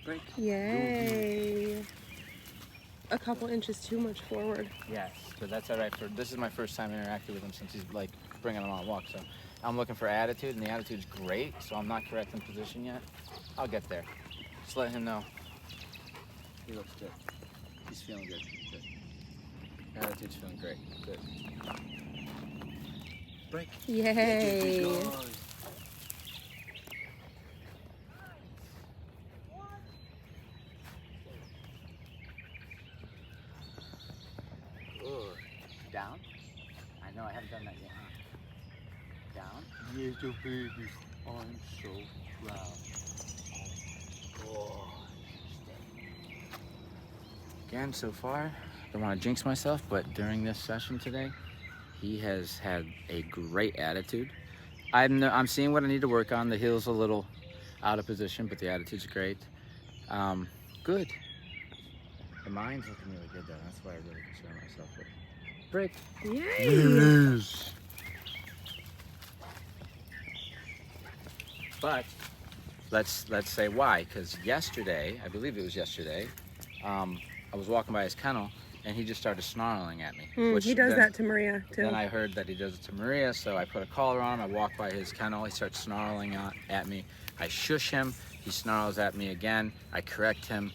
Break. Yay. A couple inches too much forward. Yes, but that's all right. This is my first time interacting with him since he's like bringing him on walks. So I'm looking for attitude, and the attitude's great. So I'm not correct in position yet. I'll get there. Just let him know. He looks good. He's feeling good. Good. Attitude's feeling great. Good. Break. Yay. Down? I know, I haven't done that yet, huh? Down? Little babies, I'm so proud. Oh, again, so far, I don't want to jinx myself, but during this session today, he has had a great attitude. I'm seeing what I need to work on. The heel's a little out of position, but the attitude's great. Good. The mind's looking really good, though. That's why I really concern myself with. Break. Yay. Yes. But let's say why, because yesterday, I believe it was yesterday, I was walking by his kennel and he just started snarling at me. He does that to Maria too. Then I heard that he does it to Maria, so I put a collar on him. I walked by his kennel. He starts snarling at me. I shush him. He snarls at me again. I correct him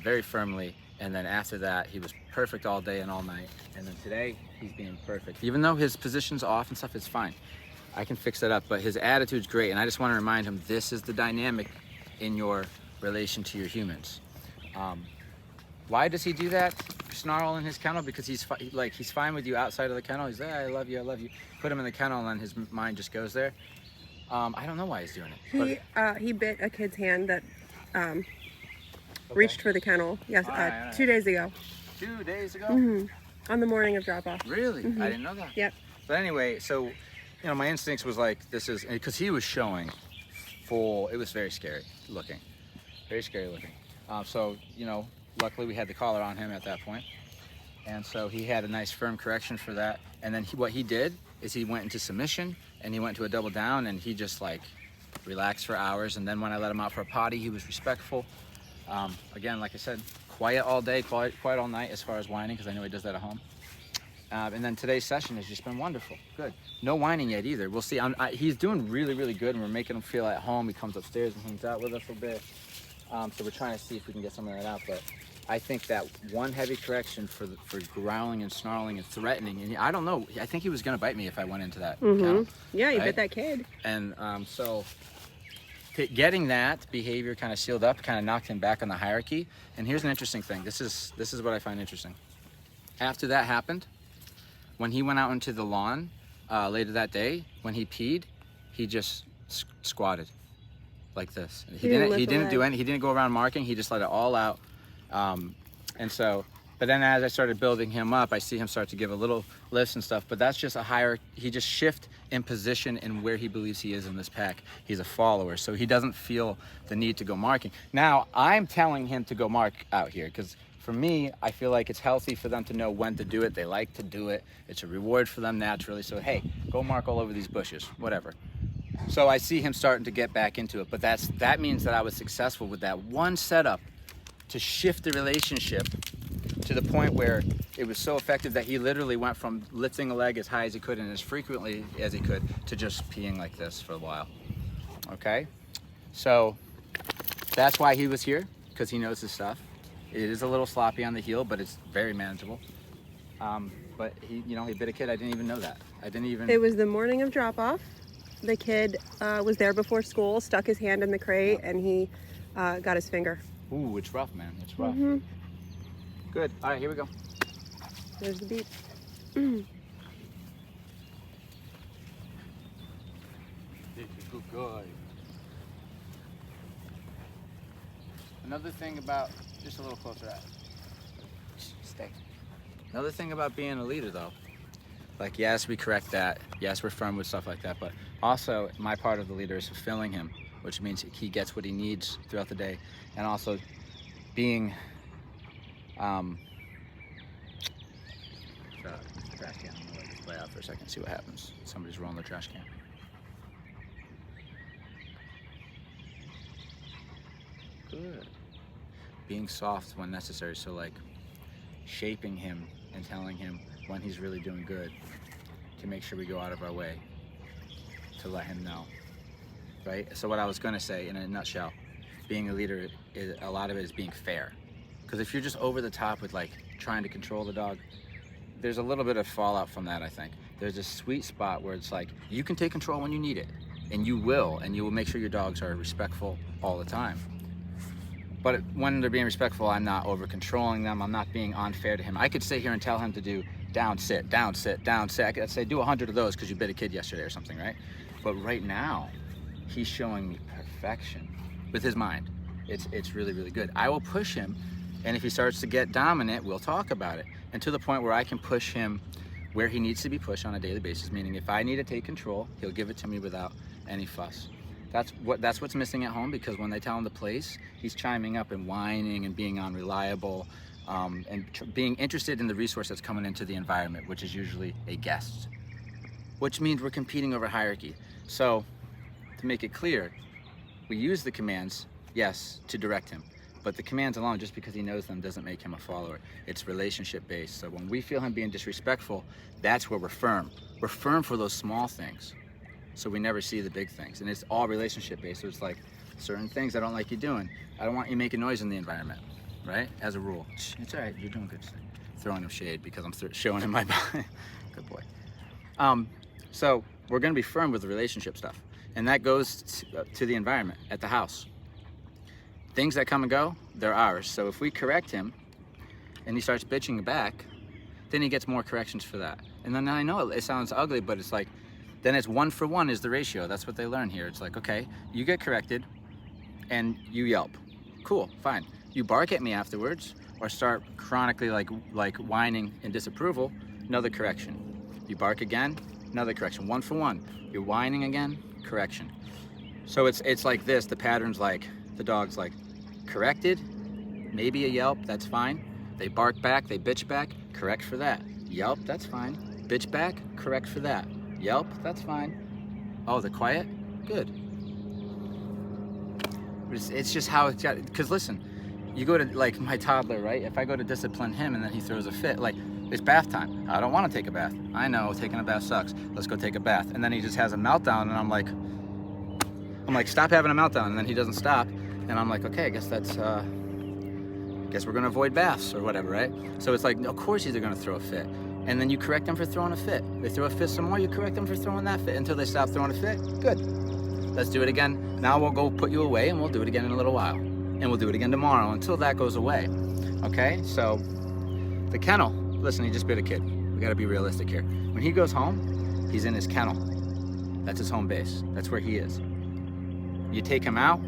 very firmly. And then after that, he was perfect all day and all night. And then today, he's being perfect. Even though his position's off and stuff, it's fine. I can fix that up, but his attitude's great. And I just want to remind him, this is the dynamic in your relation to your humans. Why does he do that? Snarl in his kennel? Because he's fine with you outside of the kennel. He's like, I love you, I love you. Put him in the kennel and then his mind just goes there. I don't know why he's doing it. He bit a kid's hand that reached for the kennel. Yes, 2 days ago. 2 days ago? On the morning of drop-off. Really? I didn't know that. Yep. But anyway, so, you know, my instincts was like, this is, because he was showing full, it was very scary looking. Very scary looking. So, you know, luckily we had the collar on him at that point. And so he had a nice firm correction for that. And then what he did is he went into submission and he went to a double down and he just like relaxed for hours. And then when I let him out for a potty, he was respectful. Again, like I said, quiet all day, quiet all night as far as whining, because I know he does that at home. And then today's session has just been wonderful. Good. No whining yet either. We'll see. He's doing really, really good, and we're making him feel at home. He comes upstairs and hangs out with us a bit. So we're trying to see if we can get some of that out. But I think that one heavy correction for growling and snarling and threatening, and I don't know, I think he was going to bite me if I went into that kennel. Yeah, you bit that kid. And so getting that behavior kind of sealed up kind of knocked him back on the hierarchy. And here's an interesting thing. This is what I find interesting. After that happened, when he went out into the lawn later that day, when he peed, he just squatted like this. He didn't go around marking. He just let it all out. And so, but then as I started building him up, I see him start to give a little lifts and stuff, but that's just he just shift in position in where he believes he is in this pack. He's a follower, so he doesn't feel the need to go marking. Now, I'm telling him to go mark out here, because for me, I feel like it's healthy for them to know when to do it. They like to do it. It's a reward for them naturally. So, hey, go mark all over these bushes, whatever. So I see him starting to get back into it, but that means that I was successful with that one setup to shift the relationship to the point where it was so effective that he literally went from lifting a leg as high as he could and as frequently as he could to just peeing like this for a while. Okay? So that's why he was here, because he knows his stuff. It is a little sloppy on the heel, but it's very manageable. But he bit a kid. I didn't even know that. It was the morning of drop-off. The kid was there before school, stuck his hand in the crate, and he got his finger. Ooh, it's rough, man. It's rough. Good. All right, here we go. There's the beep. He's a good guy. Another thing about, just a little closer out. Stay. Another thing about being a leader, though, like, yes, we correct that. Yes, we're firm with stuff like that. But also, my part of the leader is fulfilling him, which means he gets what he needs throughout the day. And also being, trash can. I'm gonna let this play out for a second, see what happens. Somebody's rolling the trash can. Good. being soft when necessary. So like shaping him and telling him when he's really doing good, to make sure we go out of our way to let him know, right? So what I was gonna say in a nutshell, being a leader, a lot of it is being fair. Because if you're just over the top with like trying to control the dog, there's a little bit of fallout from that, I think. There's a sweet spot where it's like, you can take control when you need it, and you will make sure your dogs are respectful all the time. But when they're being respectful, I'm not over controlling them, I'm not being unfair to him. I could sit here and tell him to do down, sit, down, sit, down, sit. I could say, do 100 of those because you bit a kid yesterday or something, right? But right now, he's showing me perfection with his mind. It's really, really good. I will push him, and if he starts to get dominant, we'll talk about it. And to the point where I can push him where he needs to be pushed on a daily basis, meaning if I need to take control, he'll give it to me without any fuss. That's what's missing at home, because when they tell him the place, he's chiming up and whining and being unreliable, and being interested in the resource that's coming into the environment, which is usually a guest, which means we're competing over hierarchy. So to make it clear, we use the commands, yes, to direct him, but the commands alone, just because he knows them, doesn't make him a follower. It's relationship based. So when we feel him being disrespectful, that's where we're firm. We're firm for those small things, so we never see the big things. And it's all relationship based. So it's like, certain things I don't like you doing. I don't want you making noise in the environment, right? As a rule. It's all right, you're doing good. Throwing him shade because I'm showing him my body. Good boy. So we're gonna be firm with the relationship stuff. And that goes to the environment, at the house. Things that come and go, they're ours. So if we correct him and he starts bitching back, then he gets more corrections for that. And then I know it sounds ugly, but it's like, then it's 1 for 1 is the ratio. That's what they learn here. It's like, okay, you get corrected and you yelp. Cool, fine. You bark at me afterwards or start chronically like whining in disapproval, another correction. You bark again, another correction. 1 for 1. You're whining again, correction. So it's like this, the pattern's like, the dog's like corrected, maybe a yelp, that's fine. They bark back, they bitch back, correct for that. Yelp, that's fine. Bitch back, correct for that. Yelp, that's fine. Oh, they're quiet? Good. It's just how it's got, because listen, you go to like my toddler, right? If I go to discipline him and then he throws a fit, like, it's bath time. I don't want to take a bath. I know taking a bath sucks. Let's go take a bath. And then he just has a meltdown, and I'm like, stop having a meltdown. And then he doesn't stop. And I'm like, okay, I guess that's, guess we're gonna avoid baths or whatever, right? So it's like, of course he's gonna throw a fit. And then you correct them for throwing a fit. They throw a fit some more, you correct them for throwing that fit until they stop throwing a fit. Good. Let's do it again. Now we'll go put you away, and we'll do it again in a little while. And we'll do it again tomorrow until that goes away. Okay, so the kennel, listen, he just bit a kid. We gotta be realistic here. When he goes home, he's in his kennel. That's his home base. That's where he is. You take him out,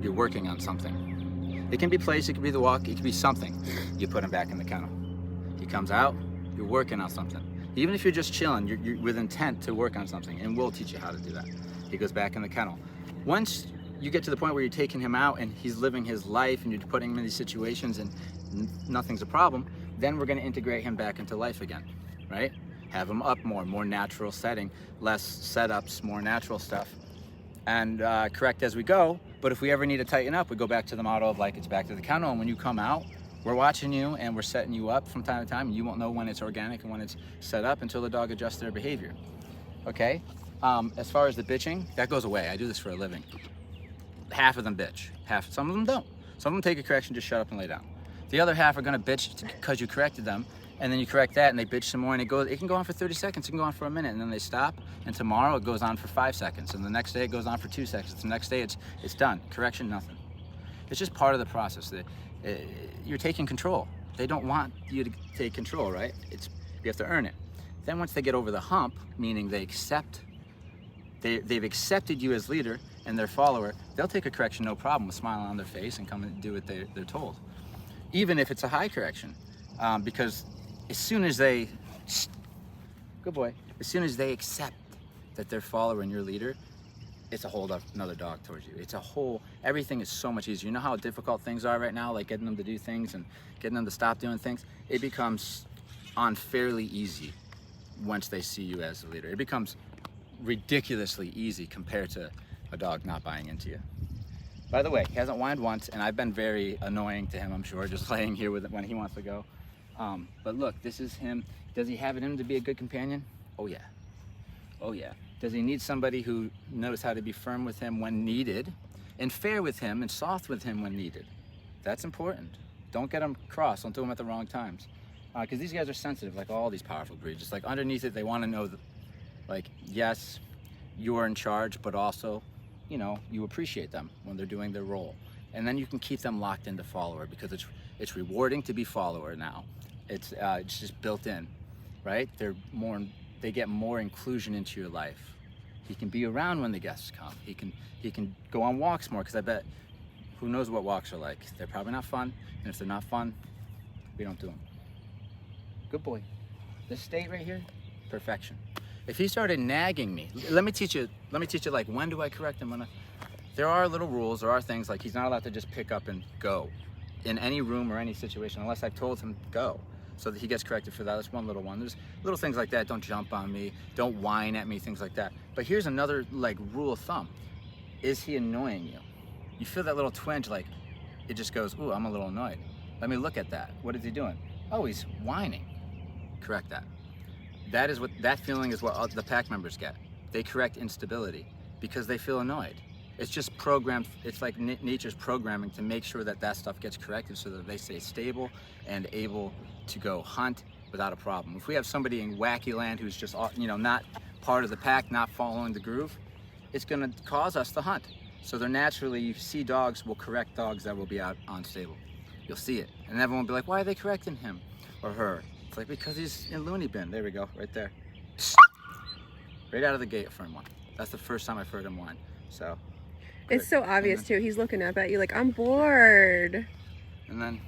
you're working on something. It can be place, it can be the walk, it can be something. You put him back in the kennel. He comes out, you're working on something. Even if you're just chilling, you're with intent to work on something, and we'll teach you how to do that. He goes back in the kennel. Once you get to the point where you're taking him out and he's living his life and you're putting him in these situations and nothing's a problem, then we're gonna integrate him back into life again, right? Have him up more natural setting, less setups, more natural stuff, and correct as we go. But if we ever need to tighten up, we go back to the model of like, it's back to the kennel, and when you come out, we're watching you and we're setting you up from time to time. You won't know when it's organic and when it's set up until the dog adjusts their behavior, okay? As far as the bitching, that goes away. I do this for a living. Half of them bitch, some of them don't. Some of them take a correction, just shut up and lay down. The other half are gonna bitch because you corrected them, and then you correct that and they bitch some more, and it can go on for 30 seconds, it can go on for a minute, and then they stop, and tomorrow it goes on for 5 seconds, and the next day it goes on for 2 seconds, the next day it's done. Correction, nothing. It's just part of the process. You're taking control. They don't want you to take control, right? You have to earn it. Then once they get over the hump, meaning they've accepted you as leader and their follower, they'll take a correction no problem, with a smile on their face, and come and do what they're told. Even if it's a high correction, because as soon as they, good boy, as soon as they accept that they're follower and your leader, it's a whole another dog towards you. Everything is so much easier. You know how difficult things are right now, like getting them to do things and getting them to stop doing things? It becomes unfairly easy once they see you as a leader. It becomes ridiculously easy compared to a dog not buying into you. By the way, he hasn't whined once, and I've been very annoying to him, I'm sure, just laying here with it when he wants to go. But look, this is him. Does he have it in him to be a good companion? Oh yeah. Oh yeah. Does he need somebody who knows how to be firm with him when needed, and fair with him, and soft with him when needed? That's important. Don't get them cross. Don't do them at the wrong times. Because these guys are sensitive, like all these powerful breeds. Just like underneath it, they want to know that, like, yes, you are in charge, but also, you know, you appreciate them when they're doing their role. And then you can keep them locked into follower, because it's rewarding to be follower now. It's just built in, right? They get more inclusion into your life. He can be around when the guests come. He can go on walks more, because I bet, who knows what walks are like. They're probably not fun, and if they're not fun, we don't do them. Good boy. This state right here, perfection. If he started nagging me, let me teach you like, when do I correct him? There are little rules, there are things like he's not allowed to just pick up and go in any room or any situation unless I've told him go, so that he gets corrected for that. That's one little one. There's little things like that. Don't jump on me, don't whine at me, things like that. But here's another like rule of thumb. Is he annoying you? You feel that little twinge, like it just goes, ooh, I'm a little annoyed. Let me look at that. What is he doing? Oh, he's whining. Correct that. That feeling is what the pack members get. They correct instability because they feel annoyed. It's just programmed. It's like nature's programming to make sure that that stuff gets corrected so that they stay stable and able to go hunt without a problem. If we have somebody in wacky land who's just, you know, not part of the pack, not following the groove, it's going to cause us to hunt. So they're naturally, you see dogs will correct dogs that will be out unstable. You'll see it, and everyone will be like, why are they correcting him or her? It's like, because he's in loony bin. There we go, right there. Right out of the gate for him one. That's the first time I've heard him whine. So good. It's so obvious too. He's looking up at you like, I'm bored. And then,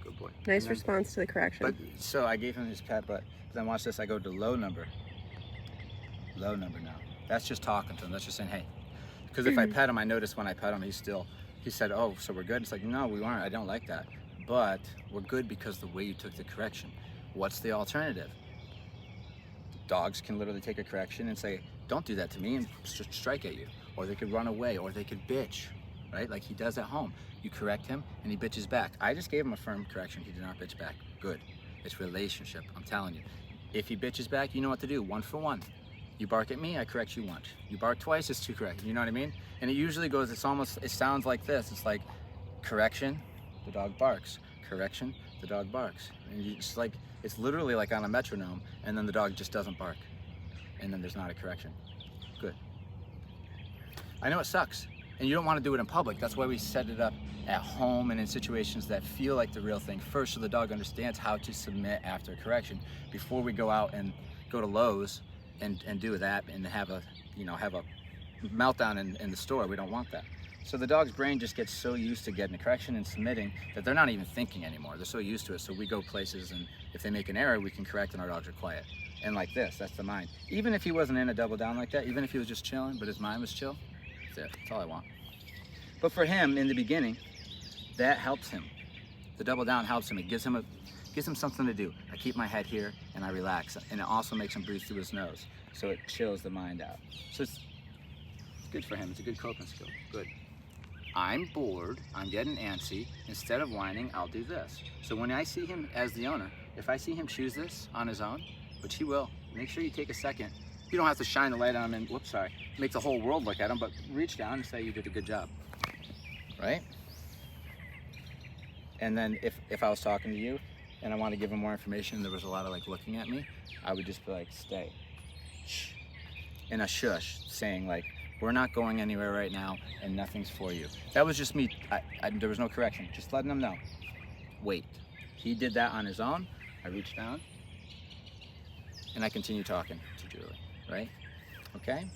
good boy. Nice And then, response to the correction. but so I gave him his pet, but then watch this. I go to low number. Low number now. That's just talking to him. That's just saying, hey. Because if I pet him, I notice when I pet him, he said, oh, so we're good? It's like, no, we aren't. I don't like that. But we're good because the way you took the correction. What's the alternative? Dogs can literally take a correction and say, don't do that to me, and strike at you. Or they could run away, or they could bitch, right? Like he does at home. You correct him and he bitches back. I just gave him a firm correction. He did not bitch back. Good. It's relationship, I'm telling you. If he bitches back, you know what to do. 1 for 1. You bark at me, I correct you once. You bark twice, it's 2 correct. You know what I mean? And it usually goes, it sounds like this. It's like correction, the dog barks. Correction, the dog barks. And it's literally like on a metronome, and then the dog just doesn't bark. And then there's not a correction. Good. I know it sucks, and you don't want to do it in public. That's why we set it up at home and in situations that feel like the real thing first, so the dog understands how to submit after a correction before we go out and go to Lowe's and do that and have a meltdown in the store. We don't want that. So the dog's brain just gets so used to getting a correction and submitting that they're not even thinking anymore. They're so used to it. So we go places, and if they make an error, we can correct, and our dogs are quiet. And like this, that's the mind. Even if he wasn't in a double down like that, even if he was just chilling, but his mind was chill, that's it. That's all I want. But for him, in the beginning, that helps him. The double down helps him. It gives him something to do. I keep my head here and I relax, and it also makes him breathe through his nose, so it chills the mind out. So it's good for him. It's a good coping skill. Good. I'm bored, I'm getting antsy. Instead of whining, I'll do this. So when I see him as the owner, if I see him choose this on his own, which he will, make sure you take a second. You don't have to shine the light on him and, make the whole world look at him, but reach down and say you did a good job, right? And then if I was talking to you and I want to give him more information and there was a lot of like looking at me, I would just be like, stay. Shh. In a shush, saying like, we're not going anywhere right now and nothing's for you. That was just me. There was no correction, just letting him know. Wait. He did that on his own. I reached down and I continue talking to Julie, right? Okay?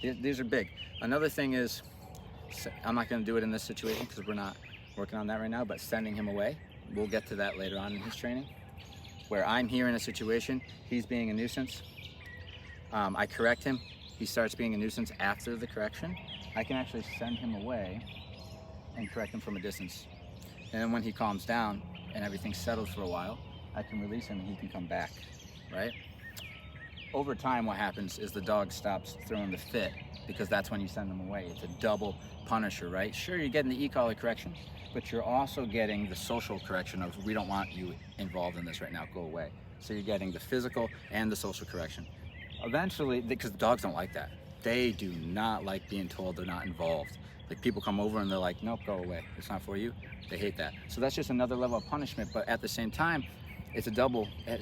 These are big. Another thing is, I'm not gonna do it in this situation because we're not working on that right now, but sending him away. We'll get to that later on in his training, where I'm here in a situation, he's being a nuisance. I correct him. He starts being a nuisance after the correction. I can actually send him away and correct him from a distance. And then when he calms down and everything's settled for a while, I can release him and he can come back, right? Over time, what happens is the dog stops throwing the fit because that's when you send them away. It's a double punisher, right? Sure, you're getting the e-collar correction, but you're also getting the social correction of, we don't want you involved in this right now, go away. So you're getting the physical and the social correction. Eventually, because dogs don't like that. They do not like being told they're not involved. Like, people come over and they're like, nope, go away, it's not for you. They hate that. So that's just another level of punishment, but at the same time, it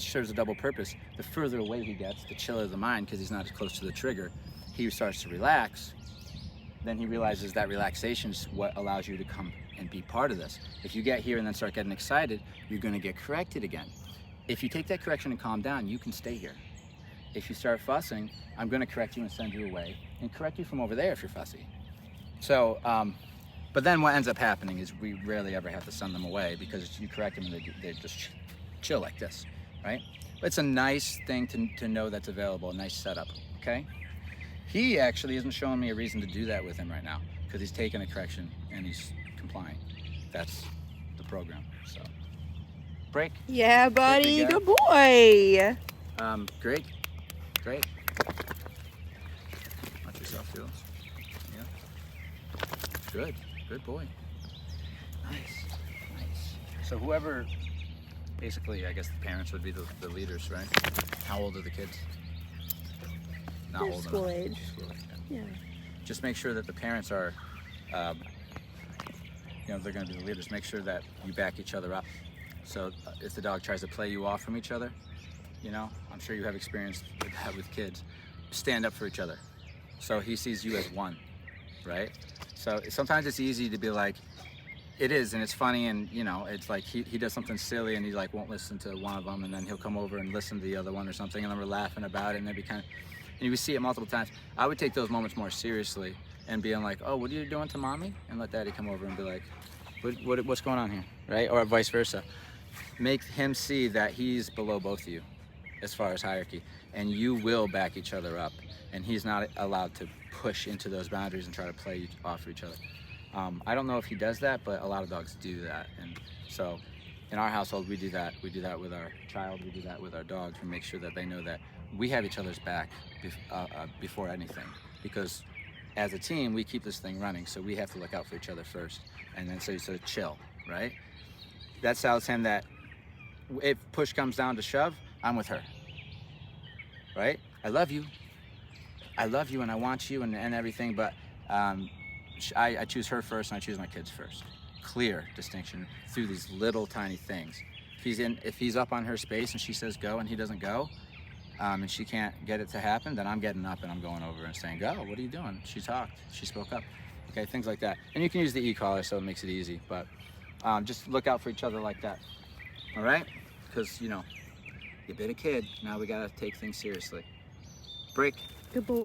serves a double purpose. The further away he gets, the chiller the mind, because he's not as close to the trigger, he starts to relax. Then he realizes that relaxation is what allows you to come and be part of this. If you get here and then start getting excited, you're gonna get corrected again. If you take that correction and calm down, you can stay here. If you start fussing, I'm gonna correct you and send you away and correct you from over there if you're fussy. So, but then what ends up happening is we rarely ever have to send them away, because you correct them and they just chill like this, right? But it's a nice thing to know that's available, a nice setup, okay? He actually isn't showing me a reason to do that with him right now, because he's taking a correction and he's complying. That's the program, so. Break. Yeah, buddy. Good Good boy. Great. Watch yourself, Jules. Yeah. Good boy. Nice. So whoever, basically, I guess the parents would be the leaders, right? How old are the kids? Not They're old school enough. age. School age, yeah. Yeah. Just make sure that the parents are, they're going to be the leaders. Make sure that you back each other up. So if the dog tries to play you off from each other, I'm sure you have experience with that with kids. Stand up for each other. So he sees you as one, right? So sometimes it's easy to be like, it is, and it's funny, and it's like he does something silly and he like won't listen to one of them, and then he'll come over and listen to the other one or something, and then we're laughing about it, and maybe and you see it multiple times. I would take those moments more seriously and being like, oh, what are you doing to mommy? And let daddy come over and be like, what's going on here, right? Or vice versa. Make him see that he's below both of you as far as hierarchy, and you will back each other up, and he's not allowed to push into those boundaries and try to play off for each other. I don't know if he does that, but a lot of dogs do that. And so in our household, we do that. We do that with our child, we do that with our dogs. We make sure that they know that we have each other's back before anything, because as a team, we keep this thing running, so we have to look out for each other first. And then so chill, right? That tells him that if push comes down to shove, I'm with her, right? I love you and I want you and everything, but I choose her first and I choose my kids first. Clear distinction through these little tiny things. If he's up on her space and she says go and he doesn't go, and she can't get it to happen, then I'm getting up and I'm going over and saying, go, what are you doing? She talked, she spoke up. Okay, things like that. And you can use the e-collar, so it makes it easy, but just look out for each other like that, all right? Because, you bit a kid, now we gotta take things seriously. Break. Good boy.